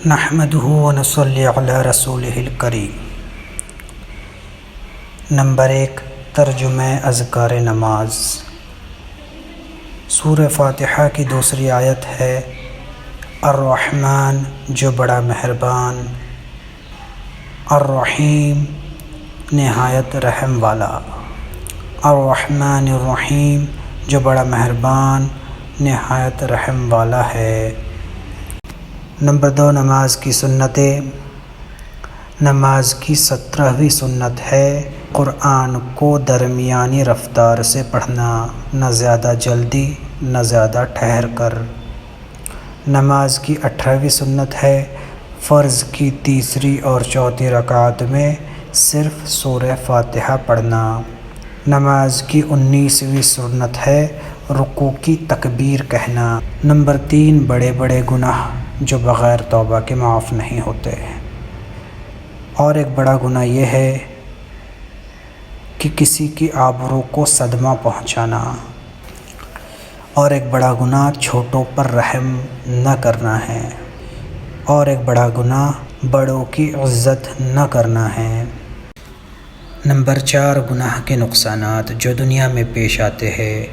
نحمدہ ونصلی علی رسولہ الکریم۔ نمبر 1، ترجمہ اذکار نماز۔ سورہ فاتحہ کی دوسری آیت ہے الرحمن جو بڑا مہربان، الرحیم نہایت رحم والا، الرحمن الرحیم جو بڑا مہربان نہایت رحم والا ہے۔ نمبر 2، نماز کی سنتیں۔ نماز کی 17ویں سنت ہے قرآن کو درمیانی رفتار سے پڑھنا، نہ زیادہ جلدی نہ زیادہ ٹھہر کر۔ نماز کی 18ویں سنت ہے فرض کی تیسری اور چوتھی رکعت میں صرف سورہ فاتحہ پڑھنا۔ نماز کی 19ویں سنت ہے رکوع کی تکبیر کہنا۔ نمبر 3، بڑے بڑے گناہ جو بغیر توبہ کے معاف نہیں ہوتے۔ اور ایک بڑا گناہ یہ ہے کہ کسی کی آبرو کو صدمہ پہنچانا، اور ایک بڑا گناہ چھوٹوں پر رحم نہ کرنا ہے، اور ایک بڑا گناہ بڑوں کی عزت نہ کرنا ہے۔ نمبر 4، گناہ کے نقصانات جو دنیا میں پیش آتے ہیں۔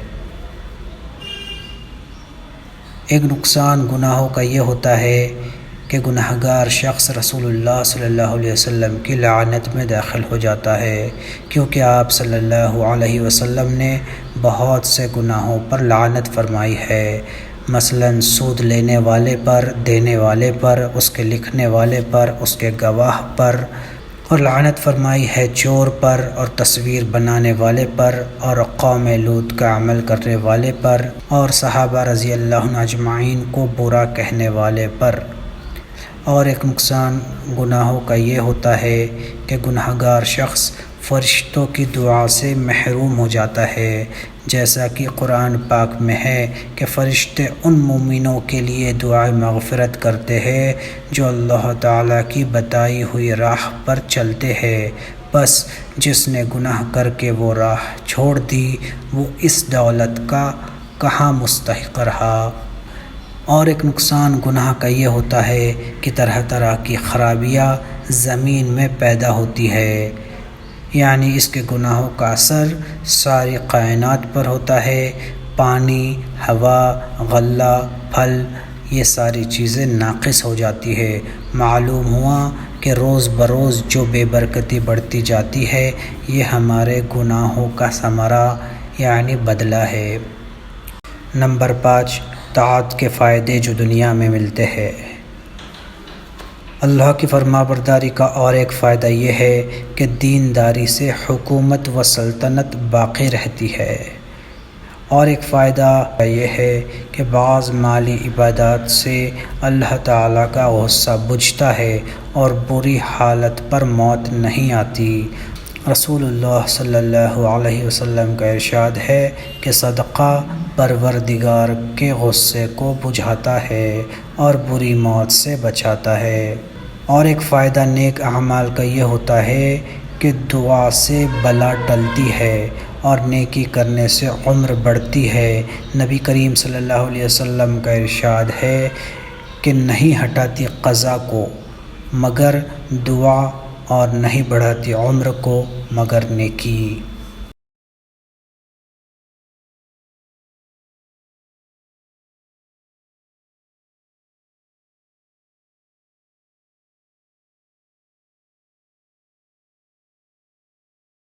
ایک نقصان گناہوں کا یہ ہوتا ہے کہ گناہ گار شخص رسول اللہ صلی اللہ علیہ وسلم کی لعنت میں داخل ہو جاتا ہے، کیونکہ آپ صلی اللہ علیہ وسلم نے بہت سے گناہوں پر لعنت فرمائی ہے، مثلا سود لینے والے پر، دینے والے پر، اس کے لکھنے والے پر، اس کے گواہ پر، اور لعنت فرمائی ہے چور پر، اور تصویر بنانے والے پر، اور قوم لوط کا عمل کرنے والے پر، اور صحابہ رضی اللہ عنہ اجمعین کو برا کہنے والے پر۔ اور ایک نقصان گناہوں کا یہ ہوتا ہے کہ گناہ گار شخص فرشتوں کی دعا سے محروم ہو جاتا ہے، جیسا کہ قرآن پاک میں ہے کہ فرشتے ان مومنوں کے لیے دعائے مغفرت کرتے ہیں جو اللہ تعالیٰ کی بتائی ہوئی راہ پر چلتے ہیں، بس جس نے گناہ کر کے وہ راہ چھوڑ دی وہ اس دولت کا کہاں مستحق رہا۔ اور ایک نقصان گناہ کا یہ ہوتا ہے کہ طرح طرح کی خرابیاں زمین میں پیدا ہوتی ہے، یعنی اس کے گناہوں کا اثر ساری کائنات پر ہوتا ہے، پانی، ہوا، غلہ، پھل، یہ ساری چیزیں ناقص ہو جاتی ہے۔ معلوم ہوا کہ روز بروز جو بے برکتی بڑھتی جاتی ہے یہ ہمارے گناہوں کا ثمرہ یعنی بدلہ ہے۔ نمبر 5، طاعت کے فائدے جو دنیا میں ملتے ہیں۔ اللہ کی فرما برداری کا اور ایک فائدہ یہ ہے کہ دینداری سے حکومت و سلطنت باقی رہتی ہے، اور ایک فائدہ یہ ہے کہ بعض مالی عبادات سے اللہ تعالیٰ کا غصہ بجھتا ہے اور بری حالت پر موت نہیں آتی۔ رسول اللہ صلی اللہ علیہ وسلم کا ارشاد ہے کہ صدقہ پروردگار کے غصے کو بجھاتا ہے اور بری موت سے بچاتا ہے۔ اور ایک فائدہ نیک اعمال کا یہ ہوتا ہے کہ دعا سے بلا ٹلتی ہے اور نیکی کرنے سے عمر بڑھتی ہے۔ نبی کریم صلی اللہ علیہ وسلم کا ارشاد ہے کہ نہیں ہٹاتی قضا کو مگر دعا، اور نہیں بڑھاتی عمر کو مگر نیکی۔